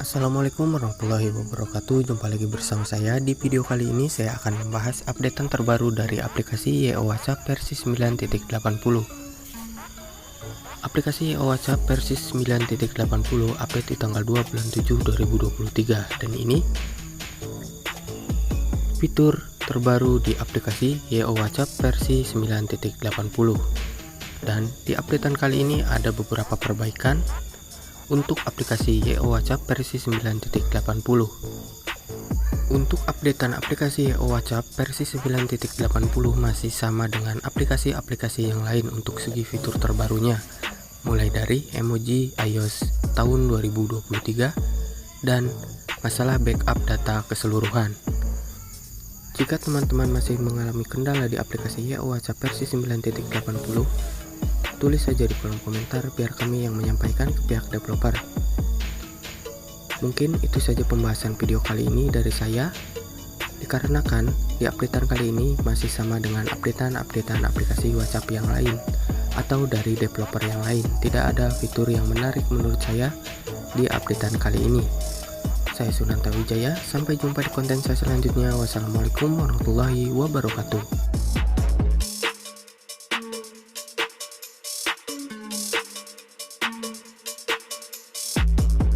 Assalamualaikum warahmatullahi wabarakatuh. Jumpa lagi bersama saya. Di video kali ini saya akan membahas updatean terbaru dari aplikasi YO WhatsApp versi 9.80. Aplikasi YO WhatsApp versi 9.80 update di tanggal 2 bulan 7 2023, dan ini fitur terbaru di aplikasi YO WhatsApp versi 9.80. Dan di updatean kali ini ada beberapa perbaikan untuk aplikasi YO WhatsApp versi 9.80. Untuk updatean aplikasi YO WhatsApp versi 9.80 masih sama dengan aplikasi-aplikasi yang lain untuk segi fitur terbarunya, mulai dari emoji iOS tahun 2023 dan masalah backup data keseluruhan. Jika teman-teman masih mengalami kendala di aplikasi YO WhatsApp versi 9.80, tulis saja di kolom komentar biar kami yang menyampaikan ke pihak developer. Mungkin itu saja pembahasan video kali ini dari saya, dikarenakan di updatean kali ini masih sama dengan updatean aplikasi WhatsApp yang lain atau dari developer yang lain. Tidak ada fitur yang menarik menurut saya di updatean kali ini. Saya Sunanta Wijaya, sampai jumpa di konten saya selanjutnya. Wassalamualaikum warahmatullahi wabarakatuh.